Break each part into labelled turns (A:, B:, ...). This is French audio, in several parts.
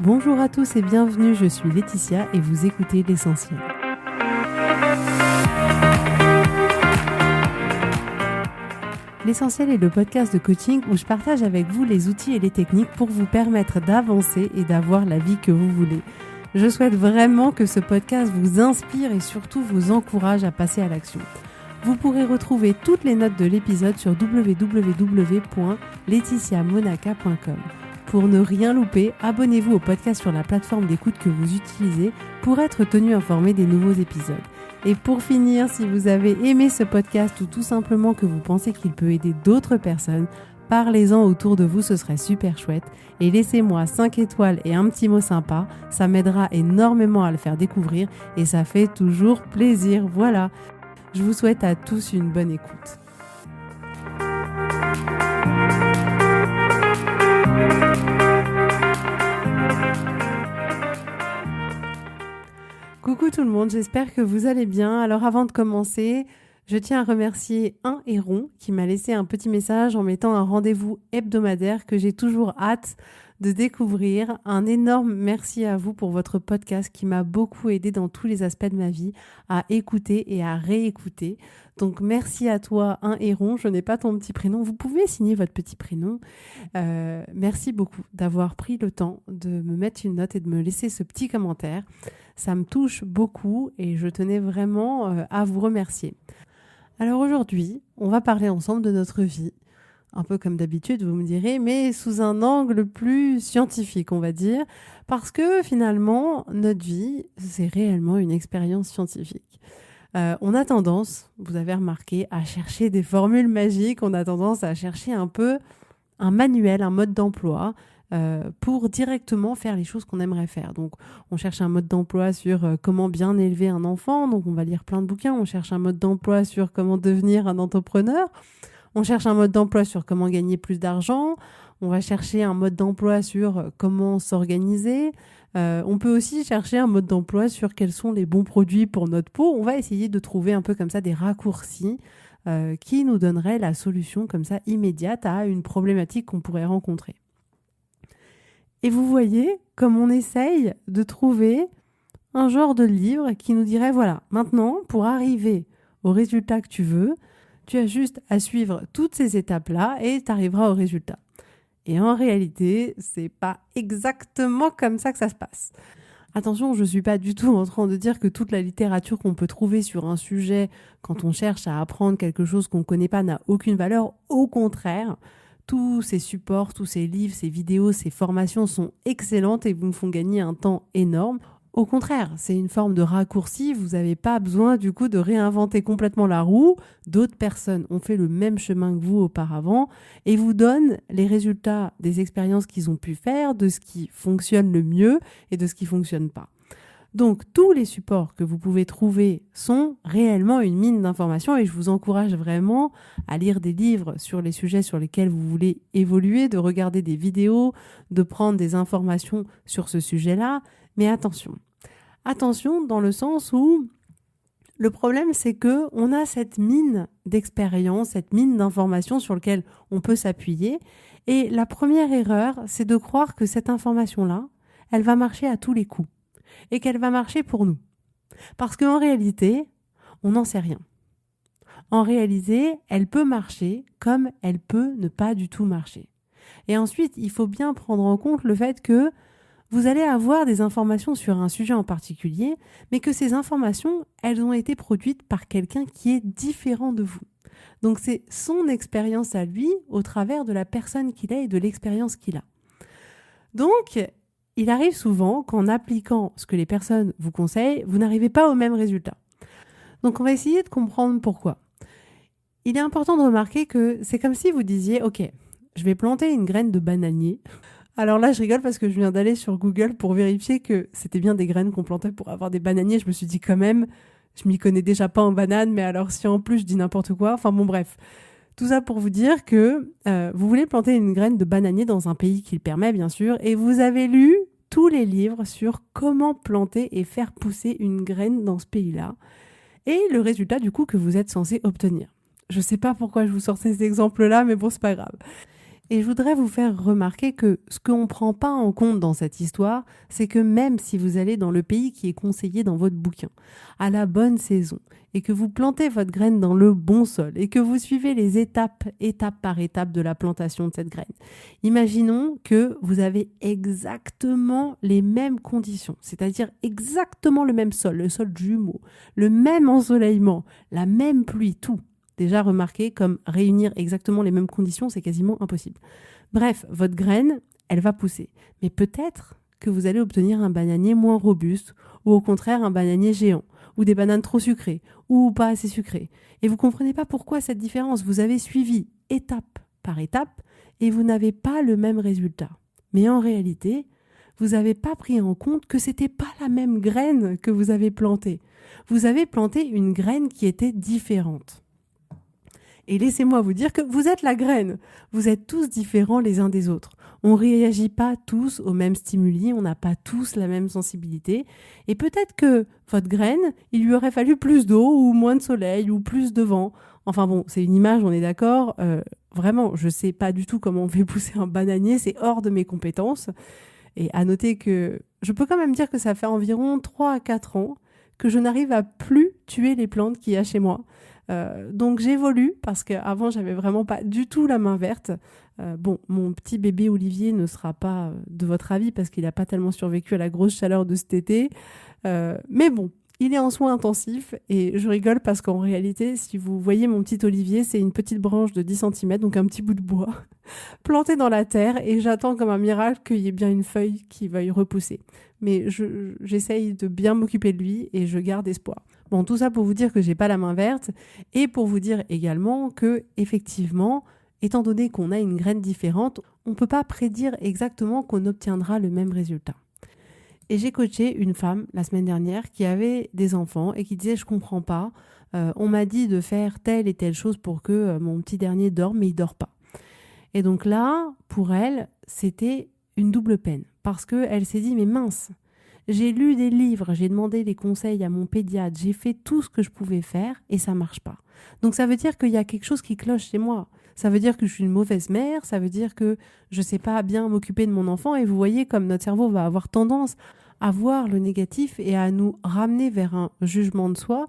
A: Bonjour à tous et bienvenue, je suis Laetitia et vous écoutez L'Essentiel. L'Essentiel est le podcast de coaching où je partage avec vous les outils et les techniques pour vous permettre d'avancer et d'avoir la vie que vous voulez. Je souhaite vraiment que ce podcast vous inspire et surtout vous encourage à passer à l'action. Vous pourrez retrouver toutes les notes de l'épisode sur www.laetitiamonaca.com. Pour ne rien louper, abonnez-vous au podcast sur la plateforme d'écoute que vous utilisez pour être tenu informé des nouveaux épisodes. Et pour finir, si vous avez aimé ce podcast ou tout simplement que vous pensez qu'il peut aider d'autres personnes, parlez-en autour de vous, ce serait super chouette. Et laissez-moi 5 étoiles et un petit mot sympa, ça m'aidera énormément à le faire découvrir et ça fait toujours plaisir. Voilà, je vous souhaite à tous une bonne écoute. Coucou tout le monde, j'espère que vous allez bien. Alors avant de commencer, je tiens à remercier Un Héron qui m'a laissé un petit message en mettant un rendez-vous hebdomadaire que j'ai toujours hâte de découvrir. Un énorme merci à vous pour votre podcast qui m'a beaucoup aidé dans tous les aspects de ma vie à écouter et à réécouter. Donc merci à toi Un Héron, je n'ai pas ton petit prénom, vous pouvez signer votre petit prénom. Merci beaucoup d'avoir pris le temps de me mettre une note et de me laisser ce petit commentaire. Ça me touche beaucoup et je tenais vraiment à vous remercier. Alors aujourd'hui, on va parler ensemble de notre vie, un peu comme d'habitude, vous me direz, mais sous un angle plus scientifique, on va dire, parce que finalement, notre vie, c'est réellement une expérience scientifique. On a tendance, vous avez remarqué, à chercher des formules magiques, on a tendance à chercher un peu un manuel, un mode d'emploi, pour directement faire les choses qu'on aimerait faire. Donc, on cherche un mode d'emploi sur comment bien élever un enfant, donc on va lire plein de bouquins. On cherche un mode d'emploi sur comment devenir un entrepreneur. On cherche un mode d'emploi sur comment gagner plus d'argent. On va chercher un mode d'emploi sur comment s'organiser. On peut aussi chercher un mode d'emploi sur quels sont les bons produits pour notre peau. On va essayer de trouver un peu comme ça des raccourcis qui nous donneraient la solution comme ça immédiate à une problématique qu'on pourrait rencontrer. Et vous voyez comme on essaye de trouver un genre de livre qui nous dirait, voilà, maintenant, pour arriver au résultat que tu veux, tu as juste à suivre toutes ces étapes-là et tu arriveras au résultat. Et en réalité, c'est pas exactement comme ça que ça se passe. Attention, je suis pas du tout en train de dire que toute la littérature qu'on peut trouver sur un sujet quand on cherche à apprendre quelque chose qu'on connaît pas n'a aucune valeur. Au contraire, tous ces supports, tous ces livres, ces vidéos, ces formations sont excellentes et vous me font gagner un temps énorme. Au contraire, c'est une forme de raccourci, vous n'avez pas besoin du coup de réinventer complètement la roue. D'autres personnes ont fait le même chemin que vous auparavant et vous donnent les résultats des expériences qu'ils ont pu faire, de ce qui fonctionne le mieux et de ce qui ne fonctionne pas. Donc, tous les supports que vous pouvez trouver sont réellement une mine d'informations et je vous encourage vraiment à lire des livres sur les sujets sur lesquels vous voulez évoluer, de regarder des vidéos, de prendre des informations sur ce sujet-là. Mais attention dans le sens où le problème, c'est qu'on a cette mine d'expérience, cette mine d'informations sur laquelle on peut s'appuyer. Et la première erreur, c'est de croire que cette information-là, elle va marcher à tous les coups. Et qu'elle va marcher pour nous. Parce qu'en réalité, on n'en sait rien. En réalité, elle peut marcher comme elle peut ne pas du tout marcher. Et ensuite, il faut bien prendre en compte le fait que vous allez avoir des informations sur un sujet en particulier, mais que ces informations, elles ont été produites par quelqu'un qui est différent de vous. Donc c'est son expérience à lui au travers de la personne qu'il est et de l'expérience qu'il a. Donc, il arrive souvent qu'en appliquant ce que les personnes vous conseillent, vous n'arrivez pas au même résultat. Donc on va essayer de comprendre pourquoi. Il est important de remarquer que c'est comme si vous disiez « Ok, je vais planter une graine de bananier ». Alors là, je rigole parce que je viens d'aller sur Google pour vérifier que c'était bien des graines qu'on plantait pour avoir des bananiers. Je me suis dit quand même, je m'y connais déjà pas en banane, mais alors si en plus je dis n'importe quoi, enfin bon bref. Tout ça pour vous dire que vous voulez planter une graine de bananier dans un pays qui le permet, bien sûr, et vous avez lu tous les livres sur comment planter et faire pousser une graine dans ce pays-là, et le résultat du coup que vous êtes censé obtenir. Je sais pas pourquoi je vous sors ces exemples-là, mais bon, c'est pas grave. Et je voudrais vous faire remarquer que ce qu'on ne prend pas en compte dans cette histoire, c'est que même si vous allez dans le pays qui est conseillé dans votre bouquin, à la bonne saison, et que vous plantez votre graine dans le bon sol, et que vous suivez les étape par étape de la plantation de cette graine, imaginons que vous avez exactement les mêmes conditions, c'est-à-dire exactement le même sol, le sol jumeau, le même ensoleillement, la même pluie, tout. Déjà remarqué comme réunir exactement les mêmes conditions, c'est quasiment impossible. Bref, votre graine, elle va pousser. Mais peut-être que vous allez obtenir un bananier moins robuste, ou au contraire un bananier géant, ou des bananes trop sucrées, ou pas assez sucrées. Et vous ne comprenez pas pourquoi cette différence. Vous avez suivi étape par étape, et vous n'avez pas le même résultat. Mais en réalité, vous n'avez pas pris en compte que ce n'était pas la même graine que vous avez plantée. Vous avez planté une graine qui était différente. Et laissez-moi vous dire que vous êtes la graine. Vous êtes tous différents les uns des autres. On ne réagit pas tous aux mêmes stimuli, on n'a pas tous la même sensibilité. Et peut-être que votre graine, il lui aurait fallu plus d'eau ou moins de soleil ou plus de vent. Enfin bon, c'est une image, on est d'accord. Vraiment, je ne sais pas du tout comment on fait pousser un bananier, c'est hors de mes compétences. Et à noter que je peux quand même dire que ça fait environ 3 à 4 ans que je n'arrive à plus tuer les plantes qu'il y a chez moi. Donc j'évolue parce qu'avant j'avais vraiment pas du tout la main verte. Bon, mon petit bébé Olivier ne sera pas de votre avis parce qu'il n'a pas tellement survécu à la grosse chaleur de cet été. Mais bon, il est en soins intensifs et je rigole parce qu'en réalité, si vous voyez mon petit Olivier, c'est une petite branche de 10 centimètres, donc un petit bout de bois, planté dans la terre et j'attends comme un miracle qu'il y ait bien une feuille qui veuille repousser. Mais j'essaye de bien m'occuper de lui et je garde espoir. Bon, tout ça pour vous dire que j'ai pas la main verte et pour vous dire également que, effectivement, étant donné qu'on a une graine différente, on ne peut pas prédire exactement qu'on obtiendra le même résultat. Et j'ai coaché une femme la semaine dernière qui avait des enfants et qui disait « je comprends pas, on m'a dit de faire telle et telle chose pour que mon petit dernier dorme, mais il dort pas ». Et donc là, pour elle, c'était une double peine parce qu'elle s'est dit « mais mince ». J'ai lu des livres, j'ai demandé des conseils à mon pédiatre, j'ai fait tout ce que je pouvais faire et ça marche pas. Donc ça veut dire qu'il y a quelque chose qui cloche chez moi. Ça veut dire que je suis une mauvaise mère, ça veut dire que je sais pas bien m'occuper de mon enfant et vous voyez comme notre cerveau va avoir tendance à voir le négatif et à nous ramener vers un jugement de soi.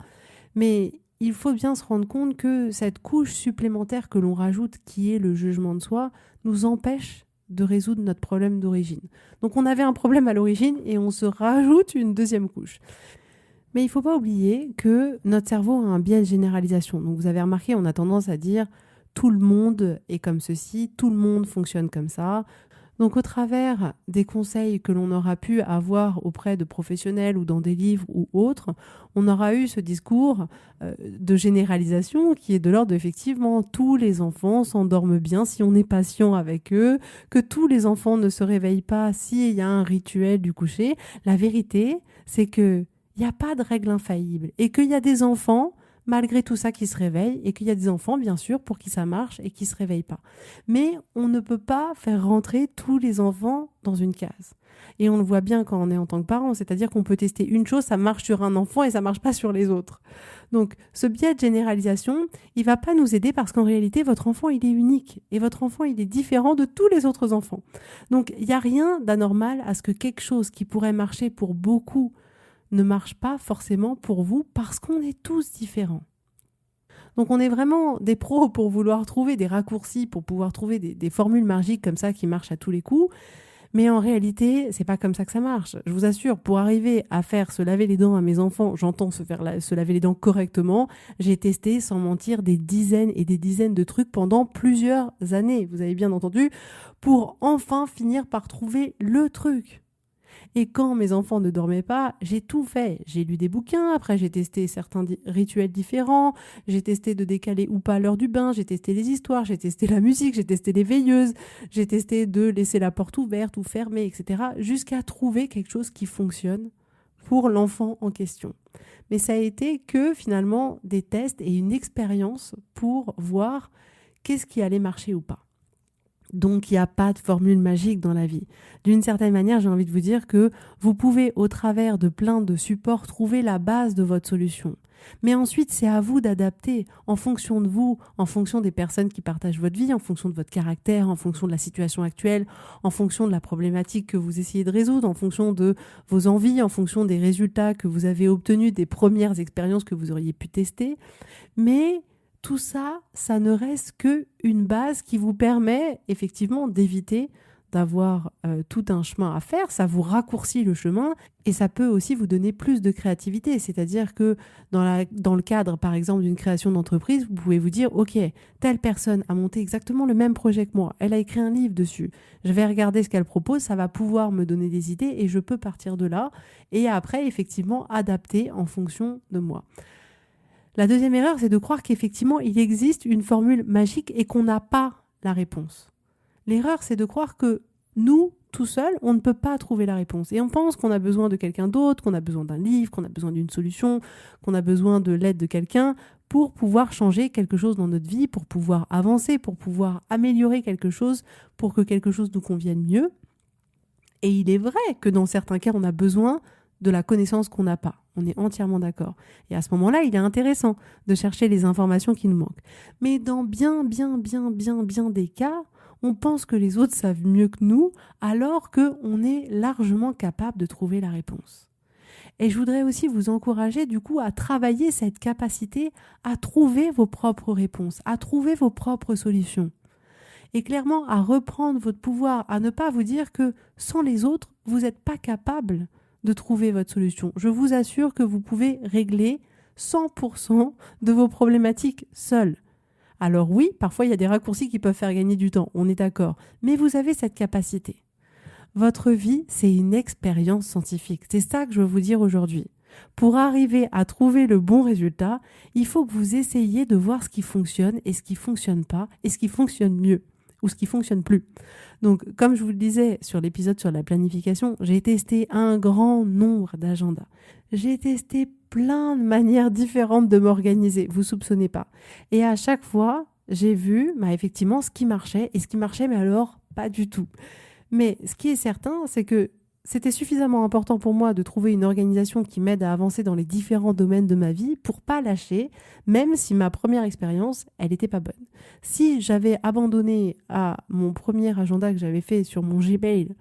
A: Mais il faut bien se rendre compte que cette couche supplémentaire que l'on rajoute, qui est le jugement de soi, nous empêche de résoudre notre problème d'origine. Donc on avait un problème à l'origine et on se rajoute une deuxième couche. Mais il ne faut pas oublier que notre cerveau a un biais de généralisation. Donc vous avez remarqué, on a tendance à dire tout le monde est comme ceci, tout le monde fonctionne comme ça. Donc au travers des conseils que l'on aura pu avoir auprès de professionnels ou dans des livres ou autres, on aura eu ce discours de généralisation qui est de l'ordre effectivement tous les enfants s'endorment bien si on est patient avec eux, que tous les enfants ne se réveillent pas s'il y a un rituel du coucher. La vérité, c'est qu'il n'y a pas de règle infaillible et qu'il y a des enfants malgré tout ça qui se réveillent et qu'il y a des enfants, bien sûr, pour qui ça marche et qui ne se réveillent pas. Mais on ne peut pas faire rentrer tous les enfants dans une case. Et on le voit bien quand on est en tant que parent, c'est-à-dire qu'on peut tester une chose, ça marche sur un enfant et ça ne marche pas sur les autres. Donc ce biais de généralisation, il ne va pas nous aider parce qu'en réalité, votre enfant, il est unique et votre enfant, il est différent de tous les autres enfants. Donc il n'y a rien d'anormal à ce que quelque chose qui pourrait marcher pour beaucoup ne marche pas forcément pour vous parce qu'on est tous différents. Donc on est vraiment des pros pour vouloir trouver des raccourcis, pour pouvoir trouver des formules magiques comme ça qui marchent à tous les coups. Mais en réalité, c'est pas comme ça que ça marche. Je vous assure, pour arriver à faire se laver les dents à mes enfants, j'entends se laver les dents correctement, j'ai testé, sans mentir, des dizaines et des dizaines de trucs pendant plusieurs années, vous avez bien entendu, pour enfin finir par trouver le truc. Et quand mes enfants ne dormaient pas, j'ai tout fait. J'ai lu des bouquins, après j'ai testé certains rituels différents, j'ai testé de décaler ou pas l'heure du bain, j'ai testé les histoires, j'ai testé la musique, j'ai testé les veilleuses, j'ai testé de laisser la porte ouverte ou fermée, etc. jusqu'à trouver quelque chose qui fonctionne pour l'enfant en question. Mais ça a été que finalement des tests et une expérience pour voir qu'est-ce qui allait marcher ou pas. Donc, il n'y a pas de formule magique dans la vie. D'une certaine manière, j'ai envie de vous dire que vous pouvez, au travers de plein de supports, trouver la base de votre solution. Mais ensuite, c'est à vous d'adapter en fonction de vous, en fonction des personnes qui partagent votre vie, en fonction de votre caractère, en fonction de la situation actuelle, en fonction de la problématique que vous essayez de résoudre, en fonction de vos envies, en fonction des résultats que vous avez obtenus, des premières expériences que vous auriez pu tester. Mais tout ça, ça ne reste qu'une base qui vous permet effectivement d'éviter d'avoir tout un chemin à faire. Ça vous raccourcit le chemin et ça peut aussi vous donner plus de créativité. C'est-à-dire que dans le cadre, par exemple, d'une création d'entreprise, vous pouvez vous dire « Ok, telle personne a monté exactement le même projet que moi. Elle a écrit un livre dessus. Je vais regarder ce qu'elle propose. Ça va pouvoir me donner des idées et je peux partir de là. Et après, effectivement, adapter en fonction de moi. » La deuxième erreur, c'est de croire qu'effectivement, il existe une formule magique et qu'on n'a pas la réponse. L'erreur, c'est de croire que nous, tout seuls, on ne peut pas trouver la réponse. Et on pense qu'on a besoin de quelqu'un d'autre, qu'on a besoin d'un livre, qu'on a besoin d'une solution, qu'on a besoin de l'aide de quelqu'un pour pouvoir changer quelque chose dans notre vie, pour pouvoir avancer, pour pouvoir améliorer quelque chose, pour que quelque chose nous convienne mieux. Et il est vrai que dans certains cas, on a besoin de la connaissance qu'on n'a pas. On est entièrement d'accord. Et à ce moment-là, il est intéressant de chercher les informations qui nous manquent. Mais dans bien des cas, on pense que les autres savent mieux que nous, alors qu'on est largement capable de trouver la réponse. Et je voudrais aussi vous encourager du coup à travailler cette capacité à trouver vos propres réponses, à trouver vos propres solutions. Et clairement à reprendre votre pouvoir, à ne pas vous dire que sans les autres, vous n'êtes pas capable de trouver votre solution. Je vous assure que vous pouvez régler 100% de vos problématiques seuls. Alors oui, parfois il y a des raccourcis qui peuvent faire gagner du temps, on est d'accord, mais vous avez cette capacité. Votre vie, c'est une expérience scientifique. C'est ça que je veux vous dire aujourd'hui. Pour arriver à trouver le bon résultat, il faut que vous essayiez de voir ce qui fonctionne et ce qui fonctionne pas et ce qui fonctionne mieux ou ce qui fonctionne plus. Donc, comme je vous le disais sur l'épisode sur la planification, j'ai testé un grand nombre d'agendas. J'ai testé plein de manières différentes de m'organiser, vous soupçonnez pas. Et à chaque fois, j'ai vu effectivement ce qui marchait et ce qui marchait, mais alors pas du tout. Mais ce qui est certain, c'est que c'était suffisamment important pour moi de trouver une organisation qui m'aide à avancer dans les différents domaines de ma vie pour pas lâcher, même si ma première expérience, elle n'était pas bonne. Si j'avais abandonné à mon premier agenda que j'avais fait sur mon Gmail,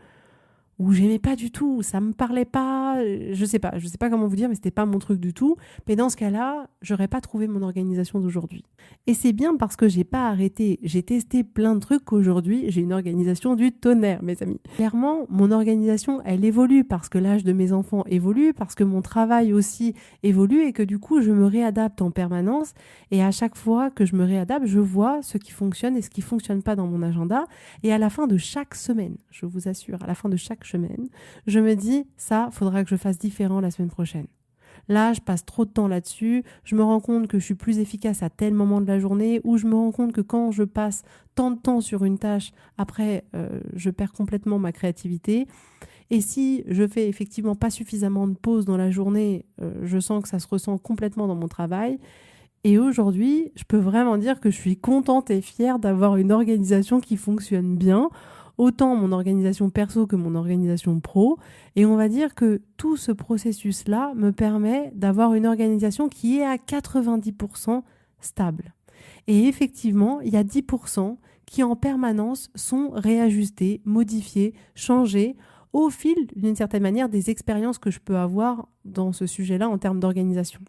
A: où j'aimais pas du tout, ça me parlait pas, je sais pas comment vous dire, mais c'était pas mon truc du tout. Mais dans ce cas-là, j'aurais pas trouvé mon organisation d'aujourd'hui. Et c'est bien parce que j'ai pas arrêté, j'ai testé plein de trucs qu'aujourd'hui, j'ai une organisation du tonnerre, mes amis. Clairement, mon organisation, elle évolue parce que l'âge de mes enfants évolue, parce que mon travail aussi évolue et que du coup, je me réadapte en permanence. Et à chaque fois que je me réadapte, je vois ce qui fonctionne et ce qui fonctionne pas dans mon agenda. Et à la fin de chaque semaine, je vous assure, à la fin de chaque semaine, je me dis, ça, faudra que je fasse différent la semaine prochaine. Là, je passe trop de temps là-dessus, je me rends compte que je suis plus efficace à tel moment de la journée, ou je me rends compte que quand je passe tant de temps sur une tâche, après, je perds complètement ma créativité. Et si je fais effectivement pas suffisamment de pauses dans la journée, je sens que ça se ressent complètement dans mon travail. Et aujourd'hui, je peux vraiment dire que je suis contente et fière d'avoir une organisation qui fonctionne bien, autant mon organisation perso que mon organisation pro. Et on va dire que tout ce processus-là me permet d'avoir une organisation qui est à 90% stable. Et effectivement, il y a 10% qui en permanence sont réajustés, modifiés, changés au fil, d'une certaine manière, des expériences que je peux avoir dans ce sujet-là en termes d'organisation.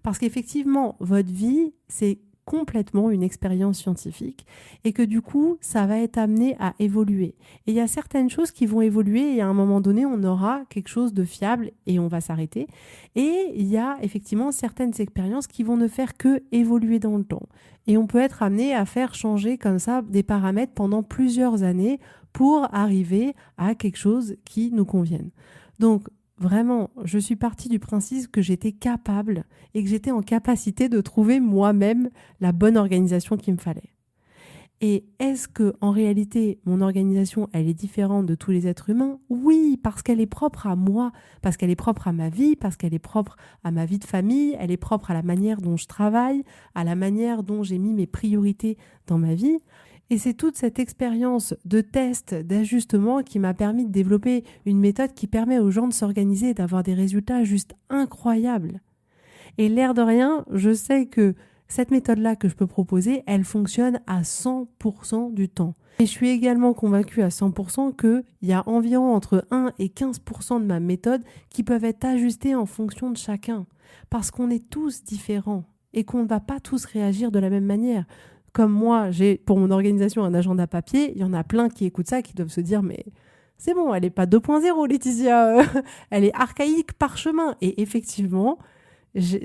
A: Parce qu'effectivement, votre vie, c'est complètement une expérience scientifique et que du coup, ça va être amené à évoluer. Et il y a certaines choses qui vont évoluer et à un moment donné, on aura quelque chose de fiable et on va s'arrêter. Et il y a effectivement certaines expériences qui vont ne faire que évoluer dans le temps. Et on peut être amené à faire changer comme ça des paramètres pendant plusieurs années pour arriver à quelque chose qui nous convienne. Donc, vraiment, je suis partie du principe que j'étais capable et que j'étais en capacité de trouver moi-même la bonne organisation qu'il me fallait. Et est-ce que, en réalité, mon organisation, elle est différente de tous les êtres humains ? Oui, parce qu'elle est propre à moi, parce qu'elle est propre à ma vie, parce qu'elle est propre à ma vie de famille, elle est propre à la manière dont je travaille, à la manière dont j'ai mis mes priorités dans ma vie. Et c'est toute cette expérience de test, d'ajustement qui m'a permis de développer une méthode qui permet aux gens de s'organiser et d'avoir des résultats juste incroyables. Et l'air de rien, je sais que cette méthode-là que je peux proposer, elle fonctionne à 100% du temps. Et je suis également convaincue à 100% qu'il y a environ entre 1 et 15% de ma méthode qui peuvent être ajustées en fonction de chacun. Parce qu'on est tous différents et qu'on ne va pas tous réagir de la même manière. Comme moi, j'ai pour mon organisation un agenda papier, il y en a plein qui écoutent ça, qui doivent se dire mais c'est bon, elle n'est pas 2.0 Laetitia, elle est archaïque parchemin. Et effectivement,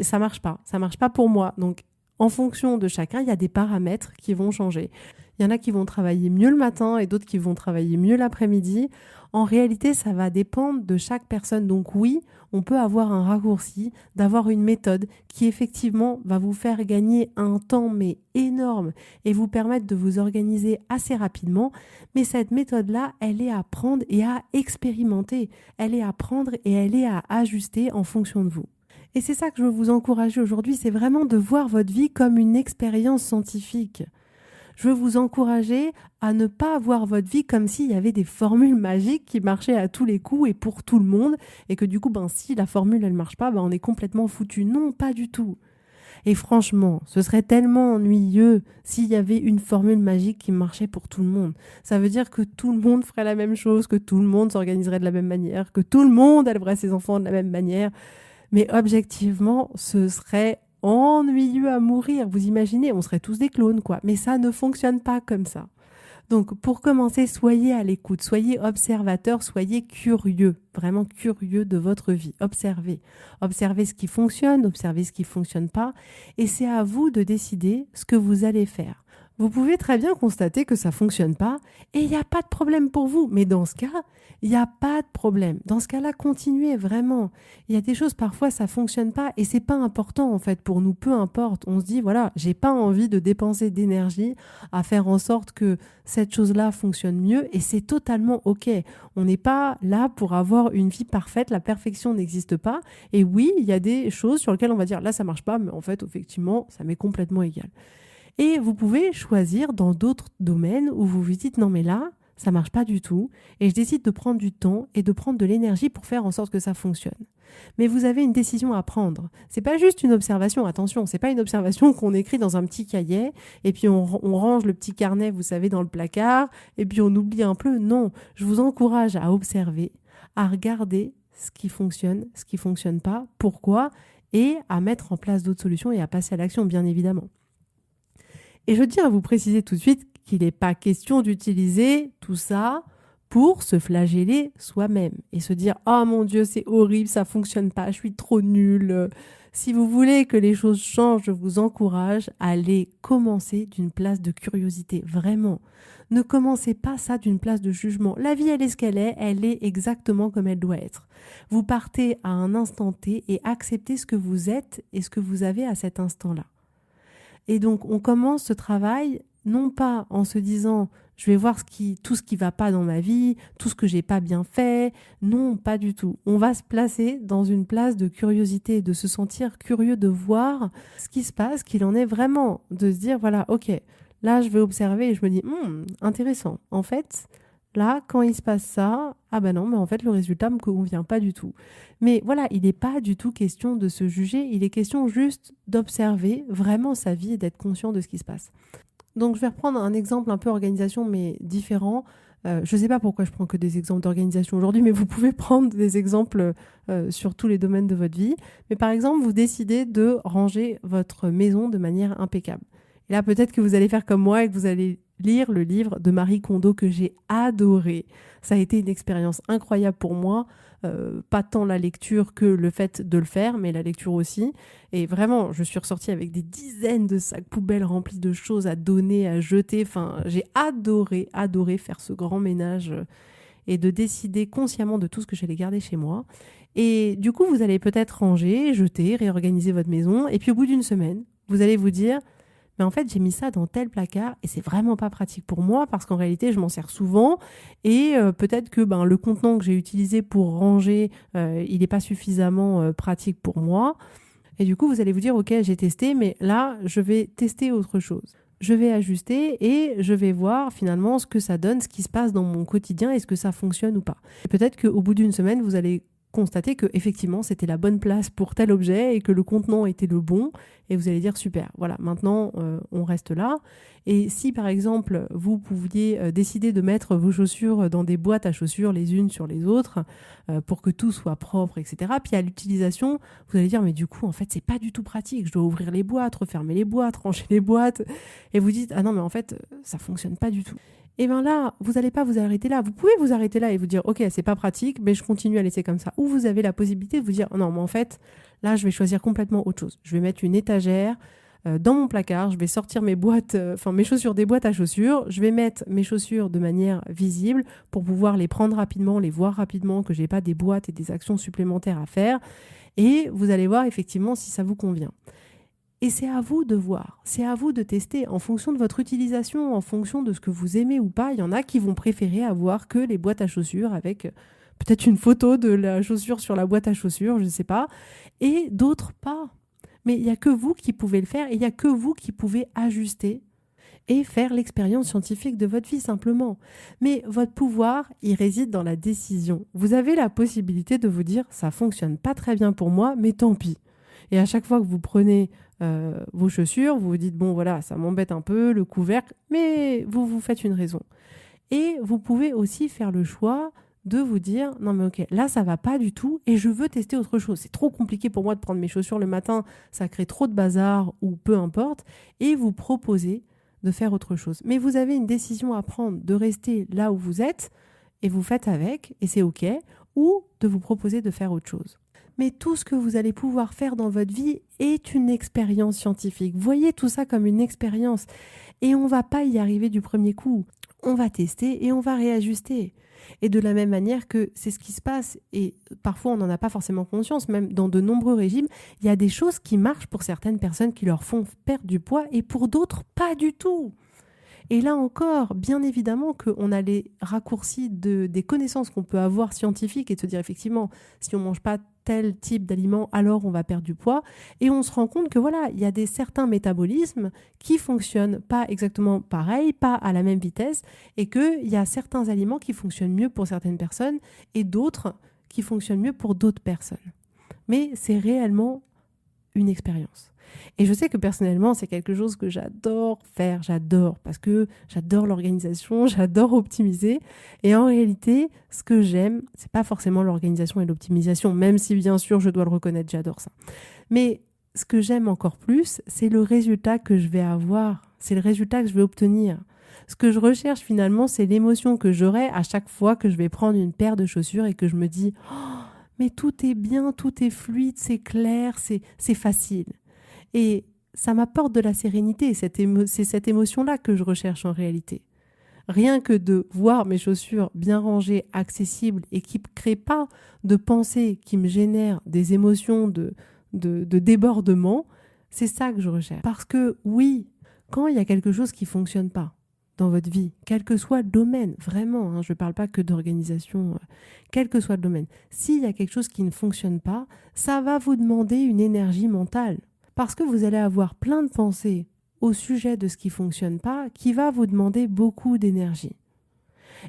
A: ça marche pas. Ça marche pas pour moi. Donc, en fonction de chacun, il y a des paramètres qui vont changer. Il y en a qui vont travailler mieux le matin et d'autres qui vont travailler mieux l'après-midi. En réalité, ça va dépendre de chaque personne. Donc oui, on peut avoir un raccourci, d'avoir une méthode qui effectivement va vous faire gagner un temps mais énorme et vous permettre de vous organiser assez rapidement. Mais cette méthode-là, elle est à prendre et à expérimenter. Elle est à prendre et elle est à ajuster en fonction de vous. Et c'est ça que je veux vous encourager aujourd'hui, c'est vraiment de voir votre vie comme une expérience scientifique. Je veux vous encourager à ne pas voir votre vie comme s'il y avait des formules magiques qui marchaient à tous les coups et pour tout le monde, et que du coup, si la formule elle marche pas, on est complètement foutu. Non, pas du tout. Et franchement, ce serait tellement ennuyeux s'il y avait une formule magique qui marchait pour tout le monde. Ça veut dire que tout le monde ferait la même chose, que tout le monde s'organiserait de la même manière, que tout le monde élèverait ses enfants de la même manière. Mais objectivement, ce serait ennuyeux à mourir. Vous imaginez, on serait tous des clones, quoi. Mais ça ne fonctionne pas comme ça. Donc, pour commencer, soyez à l'écoute, soyez observateur, soyez curieux, vraiment curieux de votre vie. Observez. Observez ce qui fonctionne, observez ce qui ne fonctionne pas. Et c'est à vous de décider ce que vous allez faire. Vous pouvez très bien constater que ça ne fonctionne pas et il n'y a pas de problème pour vous. Mais dans ce cas, il n'y a pas de problème. Dans ce cas-là, continuez vraiment. Il y a des choses, parfois, ça ne fonctionne pas et c'est pas important en fait pour nous, peu importe. On se dit, voilà, j'ai pas envie de dépenser d'énergie à faire en sorte que cette chose-là fonctionne mieux et c'est totalement OK. On n'est pas là pour avoir une vie parfaite, la perfection n'existe pas. Et oui, il y a des choses sur lesquelles on va dire, là, ça marche pas, mais en fait, effectivement, ça m'est complètement égal. Et vous pouvez choisir dans d'autres domaines où vous vous dites non mais là, ça marche pas du tout et je décide de prendre du temps et de prendre de l'énergie pour faire en sorte que ça fonctionne. Mais vous avez une décision à prendre. C'est pas juste une observation, attention, c'est pas une observation qu'on écrit dans un petit cahier et puis on range le petit carnet, vous savez, dans le placard et puis on oublie un peu. Non, je vous encourage à observer, à regarder ce qui fonctionne pas, pourquoi et à mettre en place d'autres solutions et à passer à l'action, bien évidemment. Et je tiens à vous préciser tout de suite qu'il n'est pas question d'utiliser tout ça pour se flageller soi-même et se dire « Oh mon Dieu, c'est horrible, ça fonctionne pas, je suis trop nulle ». Si vous voulez que les choses changent, je vous encourage à aller commencer d'une place de curiosité, vraiment. Ne commencez pas ça d'une place de jugement. La vie, elle est ce qu'elle est exactement comme elle doit être. Vous partez à un instant T et acceptez ce que vous êtes et ce que vous avez à cet instant-là. Et donc, on commence ce travail, non pas en se disant « je vais voir tout ce qui va pas dans ma vie, tout ce que j'ai pas bien fait ». Non, pas du tout. On va se placer dans une place de curiosité, de se sentir curieux, de voir ce qui se passe, qu'il en est vraiment, de se dire « voilà, ok, là je vais observer et je me dis « intéressant, en fait ». Là, quand il se passe ça, ah ben non, mais en fait, le résultat me convient pas du tout. Mais voilà, il n'est pas du tout question de se juger, il est question juste d'observer vraiment sa vie et d'être conscient de ce qui se passe. Donc, je vais reprendre un exemple un peu organisation, mais différent. Je ne sais pas pourquoi je prends que des exemples d'organisation aujourd'hui, mais vous pouvez prendre des exemples sur tous les domaines de votre vie. Mais par exemple, vous décidez de ranger votre maison de manière impeccable. Et là, peut-être que vous allez faire comme moi et que vous allez lire le livre de Marie Kondo que j'ai adoré. Ça a été une expérience incroyable pour moi, pas tant la lecture que le fait de le faire, mais la lecture aussi. Et vraiment, je suis ressortie avec des dizaines de sacs poubelles remplis de choses à donner, à jeter. Enfin, j'ai adoré faire ce grand ménage et de décider consciemment de tout ce que j'allais garder chez moi. Et du coup, vous allez peut-être ranger, jeter, réorganiser votre maison. Et puis au bout d'une semaine, vous allez vous dire mais en fait, j'ai mis ça dans tel placard et c'est vraiment pas pratique pour moi parce qu'en réalité, je m'en sers souvent et peut-être que le contenant que j'ai utilisé pour ranger, il n'est pas suffisamment pratique pour moi. Et du coup, vous allez vous dire, ok, j'ai testé, mais là, je vais tester autre chose. Je vais ajuster et je vais voir finalement ce que ça donne, ce qui se passe dans mon quotidien, est-ce que ça fonctionne ou pas. Et peut-être qu'au bout d'une semaine, vous allez constater que effectivement c'était la bonne place pour tel objet et que le contenant était le bon, et vous allez dire super, voilà, maintenant on reste là. Et si par exemple vous pouviez décider de mettre vos chaussures dans des boîtes à chaussures les unes sur les autres pour que tout soit propre, etc. Puis à l'utilisation, vous allez dire mais du coup en fait c'est pas du tout pratique, je dois ouvrir les boîtes, refermer les boîtes, ranger les boîtes, et vous dites ah non mais en fait ça fonctionne pas du tout. Et bien là, vous n'allez pas vous arrêter là. Vous pouvez vous arrêter là et vous dire « Ok, c'est pas pratique, mais je continue à laisser comme ça. » Ou vous avez la possibilité de vous dire « Non, mais en fait, là, je vais choisir complètement autre chose. Je vais mettre une étagère dans mon placard, je vais sortir mes boîtes, mes chaussures des boîtes à chaussures. Je vais mettre mes chaussures de manière visible pour pouvoir les prendre rapidement, les voir rapidement, que je n'ai pas des boîtes et des actions supplémentaires à faire. Et vous allez voir effectivement si ça vous convient. » Et c'est à vous de voir, c'est à vous de tester en fonction de votre utilisation, en fonction de ce que vous aimez ou pas. Il y en a qui vont préférer avoir que les boîtes à chaussures avec peut-être une photo de la chaussure sur la boîte à chaussures, je ne sais pas, et d'autres pas. Mais il n'y a que vous qui pouvez le faire et il n'y a que vous qui pouvez ajuster et faire l'expérience scientifique de votre vie simplement. Mais votre pouvoir, il réside dans la décision. Vous avez la possibilité de vous dire « ça ne fonctionne pas très bien pour moi, mais tant pis ». Et à chaque fois que vous prenez vos chaussures, vous vous dites, bon voilà, ça m'embête un peu, le couvercle, mais vous vous faites une raison. Et vous pouvez aussi faire le choix de vous dire, non mais ok, là ça va pas du tout et je veux tester autre chose. C'est trop compliqué pour moi de prendre mes chaussures le matin, ça crée trop de bazar ou peu importe, et vous proposez de faire autre chose. Mais vous avez une décision à prendre de rester là où vous êtes et vous faites avec et c'est ok, ou de vous proposer de faire autre chose. Mais tout ce que vous allez pouvoir faire dans votre vie est une expérience scientifique. Voyez tout ça comme une expérience. Et on ne va pas y arriver du premier coup. On va tester et on va réajuster. Et de la même manière que c'est ce qui se passe, et parfois on n'en a pas forcément conscience, même dans de nombreux régimes, il y a des choses qui marchent pour certaines personnes qui leur font perdre du poids et pour d'autres, pas du tout. Et là encore, bien évidemment qu'on a les raccourcis des connaissances qu'on peut avoir scientifiques et de se dire effectivement, si on ne mange pas tel type d'aliment, alors on va perdre du poids. Et on se rend compte que voilà, il y a certains métabolismes qui fonctionnent pas exactement pareil, pas à la même vitesse, et qu'il y a certains aliments qui fonctionnent mieux pour certaines personnes et d'autres qui fonctionnent mieux pour d'autres personnes. Mais c'est réellement une expérience. Et je sais que personnellement, c'est quelque chose que j'adore faire, parce que j'adore l'organisation, j'adore optimiser. Et en réalité, ce que j'aime, c'est pas forcément l'organisation et l'optimisation, même si bien sûr, je dois le reconnaître, j'adore ça. Mais ce que j'aime encore plus, c'est le résultat que je vais avoir, c'est le résultat que je vais obtenir. Ce que je recherche finalement, c'est l'émotion que j'aurai à chaque fois que je vais prendre une paire de chaussures et que je me dis oh, mais tout est bien, tout est fluide, c'est clair, c'est facile. Et ça m'apporte de la sérénité, c'est cette émotion-là que je recherche en réalité. Rien que de voir mes chaussures bien rangées, accessibles et qui ne créent pas de pensées qui me génèrent des émotions de débordement, c'est ça que je recherche. Parce que oui, quand il y a quelque chose qui ne fonctionne pas dans votre vie, quel que soit le domaine, vraiment, je ne parle pas que d'organisation, quel que soit le domaine, s'il y a quelque chose qui ne fonctionne pas, ça va vous demander une énergie mentale. Parce que vous allez avoir plein de pensées au sujet de ce qui ne fonctionne pas qui va vous demander beaucoup d'énergie.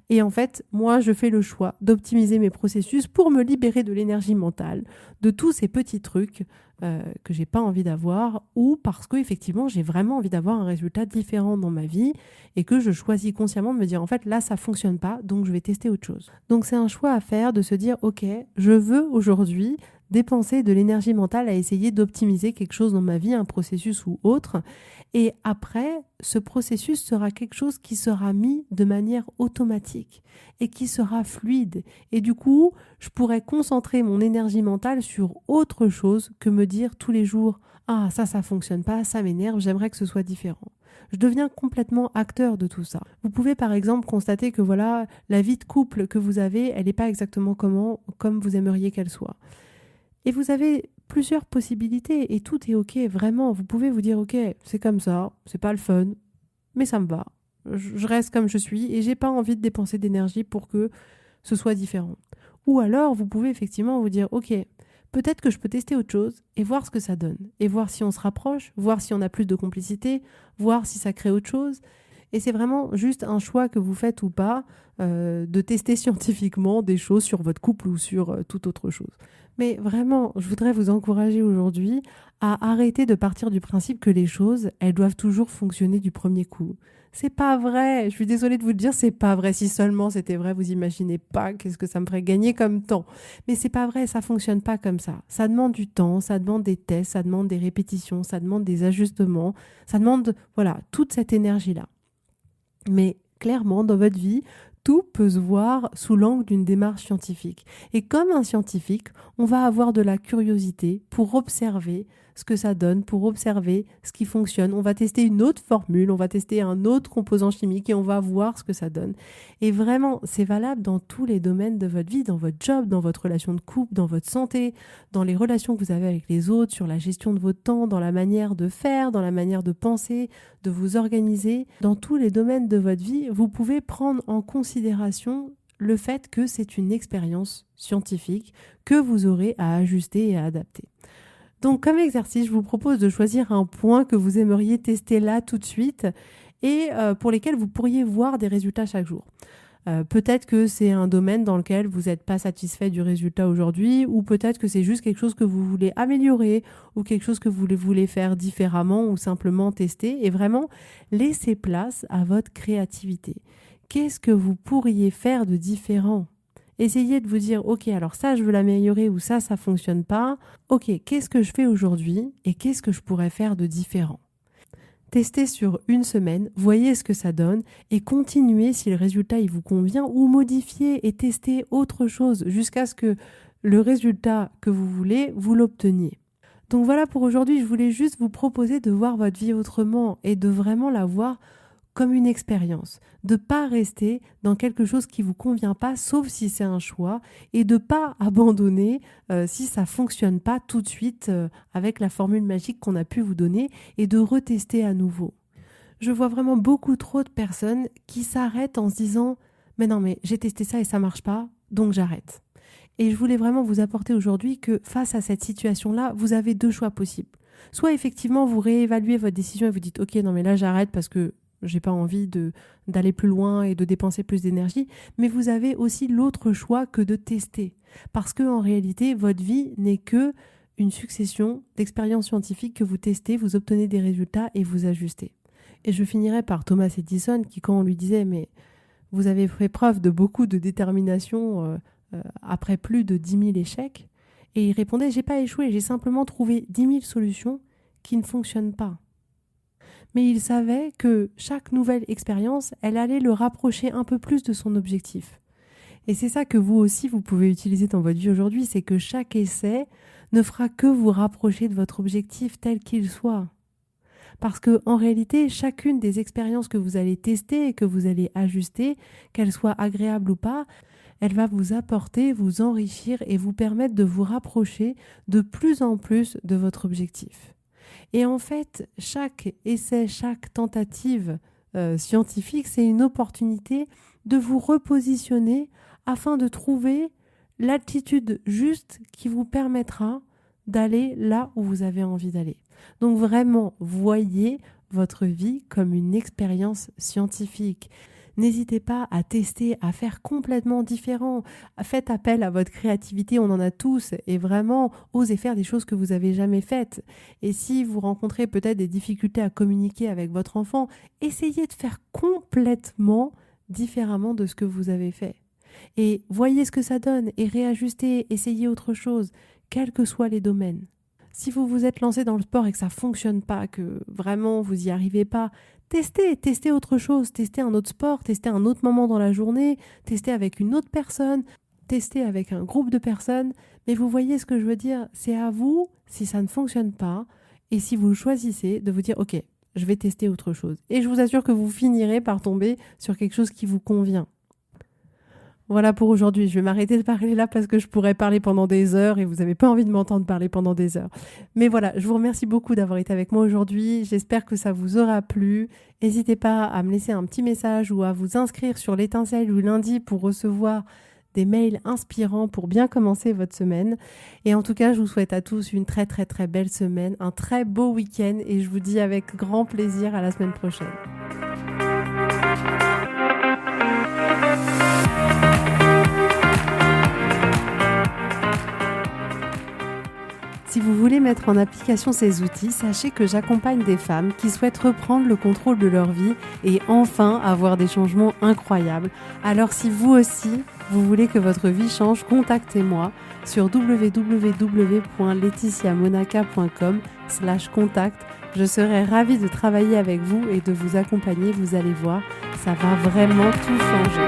A: Et en fait, moi, je fais le choix d'optimiser mes processus pour me libérer de l'énergie mentale, de tous ces petits trucs que j'ai pas envie d'avoir ou parce que effectivement, j'ai vraiment envie d'avoir un résultat différent dans ma vie et que je choisis consciemment de me dire en fait, là, ça fonctionne pas, donc je vais tester autre chose. Donc, c'est un choix à faire de se dire, ok, je veux aujourd'hui dépenser de l'énergie mentale à essayer d'optimiser quelque chose dans ma vie, un processus ou autre. Et après, ce processus sera quelque chose qui sera mis de manière automatique et qui sera fluide. Et du coup, je pourrais concentrer mon énergie mentale sur autre chose que me dire tous les jours « Ah, ça fonctionne pas, ça m'énerve, j'aimerais que ce soit différent ». Je deviens complètement acteur de tout ça. Vous pouvez par exemple constater que voilà, la vie de couple que vous avez, elle n'est pas exactement comme vous aimeriez qu'elle soit. Et vous avez plusieurs possibilités et tout est ok, vraiment. Vous pouvez vous dire ok, c'est comme ça, c'est pas le fun, mais ça me va. Je reste comme je suis et j'ai pas envie de dépenser d'énergie pour que ce soit différent. Ou alors vous pouvez effectivement vous dire ok, peut-être que je peux tester autre chose et voir ce que ça donne. Et voir si on se rapproche, voir si on a plus de complicité, voir si ça crée autre chose. Et c'est vraiment juste un choix que vous faites ou pas de tester scientifiquement des choses sur votre couple ou sur toute autre chose. Mais vraiment, je voudrais vous encourager aujourd'hui à arrêter de partir du principe que les choses, elles doivent toujours fonctionner du premier coup. C'est pas vrai. Je suis désolée de vous le dire, c'est pas vrai. Si seulement c'était vrai, vous imaginez pas qu'est-ce que ça me ferait gagner comme temps. Mais c'est pas vrai, ça fonctionne pas comme ça. Ça demande du temps, ça demande des tests, ça demande des répétitions, ça demande des ajustements, ça demande, voilà, toute cette énergie-là. Mais clairement, dans votre vie, tout peut se voir sous l'angle d'une démarche scientifique. Et comme un scientifique, on va avoir de la curiosité pour observer ce que ça donne, pour observer ce qui fonctionne. On va tester une autre formule, on va tester un autre composant chimique et on va voir ce que ça donne. Et vraiment, c'est valable dans tous les domaines de votre vie, dans votre job, dans votre relation de couple, dans votre santé, dans les relations que vous avez avec les autres, sur la gestion de votre temps, dans la manière de faire, dans la manière de penser, de vous organiser. Dans tous les domaines de votre vie, vous pouvez prendre en considération le fait que c'est une expérience scientifique que vous aurez à ajuster et à adapter. Donc, comme exercice, je vous propose de choisir un point que vous aimeriez tester là tout de suite et pour lesquels vous pourriez voir des résultats chaque jour. Peut-être que c'est un domaine dans lequel vous n'êtes pas satisfait du résultat aujourd'hui, ou peut-être que c'est juste quelque chose que vous voulez améliorer, ou quelque chose que vous voulez faire différemment, ou simplement tester, et vraiment laisser place à votre créativité. Qu'est-ce que vous pourriez faire de différent ? Essayez de vous dire, ok, alors ça, je veux l'améliorer, ou ça fonctionne pas. Ok, qu'est-ce que je fais aujourd'hui, et qu'est-ce que je pourrais faire de différent ? Testez sur une semaine, voyez ce que ça donne et continuez si le résultat il vous convient ou modifiez et testez autre chose jusqu'à ce que le résultat que vous voulez, vous l'obteniez. Donc voilà pour aujourd'hui, je voulais juste vous proposer de voir votre vie autrement et de vraiment la voir comme une expérience, de pas rester dans quelque chose qui vous convient pas, sauf si c'est un choix, et de pas abandonner si ça fonctionne pas tout de suite avec la formule magique qu'on a pu vous donner, et de retester à nouveau. Je vois vraiment beaucoup trop de personnes qui s'arrêtent en se disant « Mais non, mais j'ai testé ça et ça marche pas, donc j'arrête ». Et je voulais vraiment vous apporter aujourd'hui que face à cette situation-là, vous avez deux choix possibles. Soit effectivement, vous réévaluez votre décision et vous dites « Ok, non mais là j'arrête parce que j'ai pas envie d'aller plus loin et de dépenser plus d'énergie », mais vous avez aussi l'autre choix que de tester. Parce que en réalité, votre vie n'est que une succession d'expériences scientifiques que vous testez, vous obtenez des résultats et vous ajustez. Et je finirai par Thomas Edison qui, quand on lui disait « Mais vous avez fait preuve de beaucoup de détermination après plus de 10 000 échecs », et il répondait « J'ai pas échoué, j'ai simplement trouvé 10 000 solutions qui ne fonctionnent pas ». Mais il savait que chaque nouvelle expérience, elle allait le rapprocher un peu plus de son objectif. Et c'est ça que vous aussi, vous pouvez utiliser dans votre vie aujourd'hui, c'est que chaque essai ne fera que vous rapprocher de votre objectif tel qu'il soit. Parce que en réalité, chacune des expériences que vous allez tester et que vous allez ajuster, qu'elles soient agréables ou pas, elle va vous apporter, vous enrichir et vous permettre de vous rapprocher de plus en plus de votre objectif. Et en fait, chaque essai, chaque tentative scientifique, c'est une opportunité de vous repositionner afin de trouver l'altitude juste qui vous permettra d'aller là où vous avez envie d'aller. Donc vraiment, voyez votre vie comme une expérience scientifique. N'hésitez pas à tester, à faire complètement différent. Faites appel à votre créativité, on en a tous, et vraiment, osez faire des choses que vous n'avez jamais faites. Et si vous rencontrez peut-être des difficultés à communiquer avec votre enfant, essayez de faire complètement différemment de ce que vous avez fait. Et voyez ce que ça donne, et réajustez, essayez autre chose, quels que soient les domaines. Si vous vous êtes lancé dans le sport et que ça ne fonctionne pas, que vraiment vous n'y arrivez pas, testez autre chose, testez un autre sport, testez un autre moment dans la journée, testez avec une autre personne, testez avec un groupe de personnes. Mais vous voyez ce que je veux dire, c'est à vous, si ça ne fonctionne pas, et si vous choisissez de vous dire « Ok, je vais tester autre chose ». Et je vous assure que vous finirez par tomber sur quelque chose qui vous convient. Voilà pour aujourd'hui, je vais m'arrêter de parler là parce que je pourrais parler pendant des heures et vous n'avez pas envie de m'entendre parler pendant des heures. Mais voilà, je vous remercie beaucoup d'avoir été avec moi aujourd'hui, j'espère que ça vous aura plu. N'hésitez pas à me laisser un petit message ou à vous inscrire sur l'Étincelle ou lundi pour recevoir des mails inspirants pour bien commencer votre semaine. Et en tout cas, je vous souhaite à tous une très très très belle semaine, un très beau week-end et je vous dis avec grand plaisir à la semaine prochaine. mettre en application ces outils, sachez que j'accompagne des femmes qui souhaitent reprendre le contrôle de leur vie et enfin avoir des changements incroyables. Alors si vous aussi, vous voulez que votre vie change, contactez-moi sur www.laetitiamonaca.com/contact. Je serai ravie de travailler avec vous et de vous accompagner. Vous allez voir, ça va vraiment tout changer.